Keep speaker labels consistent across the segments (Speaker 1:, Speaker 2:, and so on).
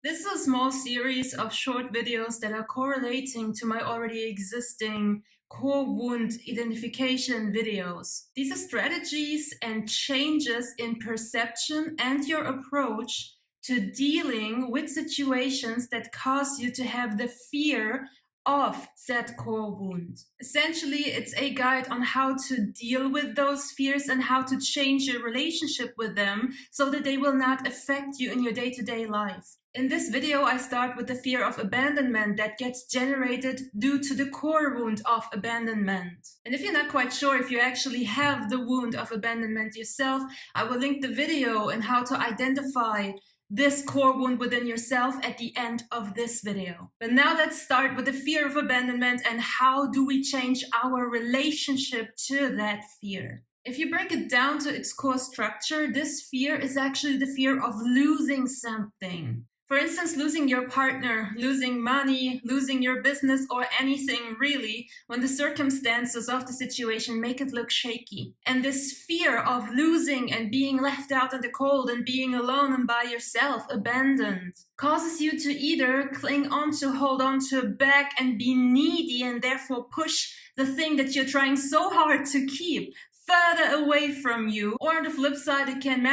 Speaker 1: This is a small series of short videos that are correlating to my already existing core wound identification videos. These are strategies and changes in perception and your approach to dealing with situations that cause you to have the fear of said core wound. Essentially, it's a guide on how to deal with those fears and how to change your relationship with them so that they will not affect you in your day-to-day life. In this video, I start with the fear of abandonment that gets generated due to the core wound of abandonment. And if you're not quite sure if you actually have the wound of abandonment yourself, I will link the video on how to identify this core wound within yourself at the end of this video. But now let's start with the fear of abandonment and how do we change our relationship to that fear. If you break it down to its core structure, this fear is actually the fear of losing something. For instance, losing your partner, losing money, losing your business, or anything really, when the circumstances of the situation make it look shaky. And this fear of losing and being left out in the cold and being alone and by yourself, abandoned, causes you to either cling on to, hold on to, back and be needy and therefore push the thing that you're trying so hard to keep further away from you. Or on the flip side, it can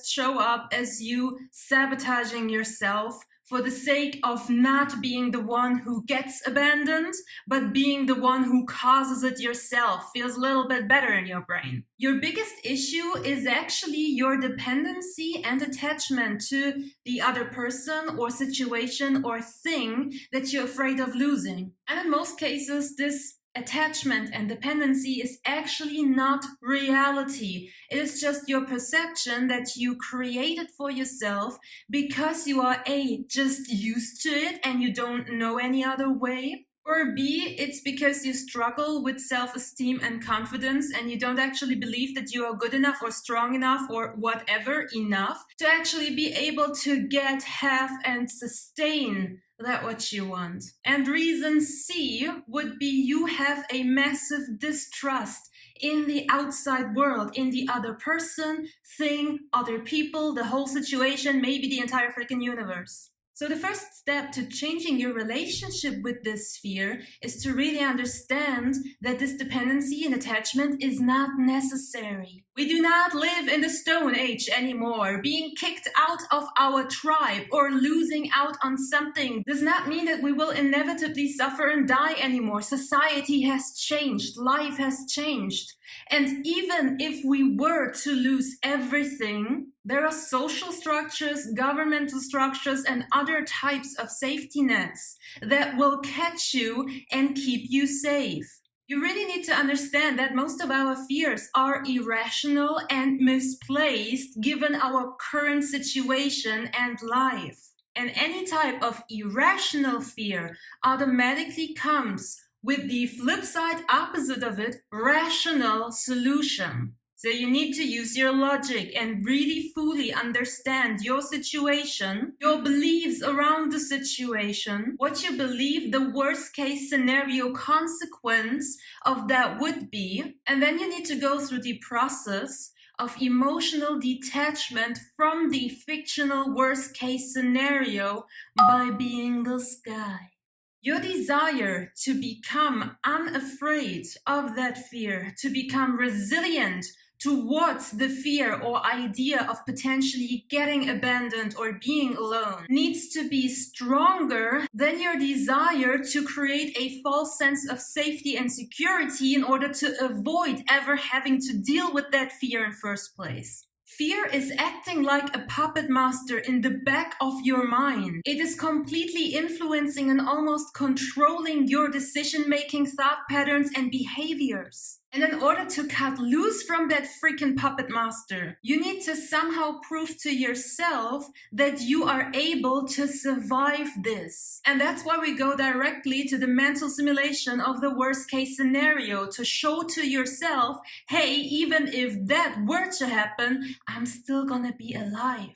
Speaker 1: show up as you sabotaging yourself for the sake of not being the one who gets abandoned, but being the one who causes it yourself. Feels a little bit better in your brain. Your biggest issue is actually your dependency and attachment to the other person or situation or thing that you're afraid of losing. And in most cases, this attachment and dependency is actually not reality. It is just your perception that you created for yourself because you are A, just used to it and you don't know any other way, or B, it's because you struggle with self-esteem and confidence and you don't actually believe that you are good enough or strong enough or whatever enough to actually be able to get, have, and sustain that what you want. And reason C would be you have a massive distrust in the outside world, in the other person, thing, other people, the whole situation, maybe the entire freaking universe. So the first step to changing your relationship with this fear is to really understand that this dependency and attachment is not necessary. We do not live in the Stone Age anymore. Being kicked out of our tribe or losing out on something does not mean that we will inevitably suffer and die anymore. Society has changed. Life has changed. And even if we were to lose everything, there are social structures, governmental structures, and other types of safety nets that will catch you and keep you safe. You really need to understand that most of our fears are irrational and misplaced given our current situation and life. And any type of irrational fear automatically comes with the flip side opposite of it, rational solution. So you need to use your logic and really fully understand your situation, your beliefs around the situation, what you believe the worst case scenario consequence of that would be. And then you need to go through the process of emotional detachment from the fictional worst case scenario by being this guy. Your desire to become unafraid of that fear, to become resilient towards the fear or idea of potentially getting abandoned or being alone, needs to be stronger than your desire to create a false sense of safety and security in order to avoid ever having to deal with that fear in the first place. Fear is acting like a puppet master in the back of your mind. It is completely influencing and almost controlling your decision-making, thought patterns, and behaviors. And in order to cut loose from that freaking puppet master, you need to somehow prove to yourself that you are able to survive this. And that's why we go directly to the mental simulation of the worst case scenario, to show to yourself, hey, even if that were to happen, I'm still gonna be alive.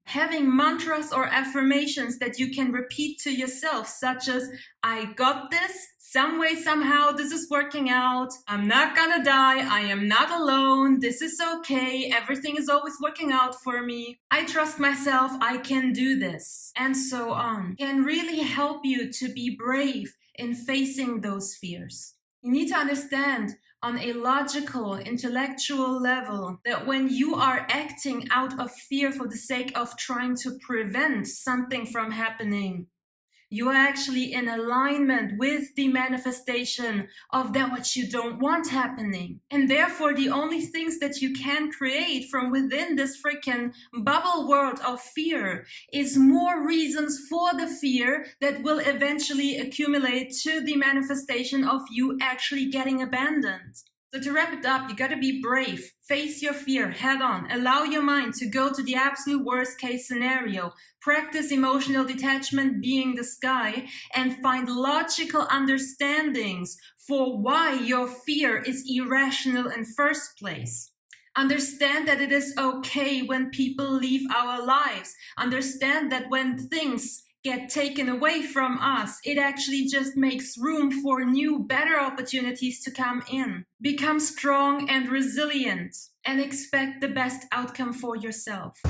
Speaker 1: Having mantras or affirmations that you can repeat to yourself, such as, I got this, some way, somehow, this is working out, I'm not gonna die, I am not alone, this is okay, everything is always working out for me, I trust myself, I can do this, and so on, can really help you to be brave in facing those fears. You need to understand on a logical, intellectual level that when you are acting out of fear for the sake of trying to prevent something from happening, you are actually in alignment with the manifestation of that which you don't want happening. And therefore, the only things that you can create from within this freaking bubble world of fear is more reasons for the fear that will eventually accumulate to the manifestation of you actually getting abandoned. So to wrap it up, you gotta be brave, face your fear head on, allow your mind to go to the absolute worst case scenario, practice emotional detachment being the sky, and find logical understandings for why your fear is irrational in first place. Understand that it is okay when people leave our lives. Understand that when things get taken away from us, it actually just makes room for new, better opportunities to come in. Become strong and resilient and expect the best outcome for yourself.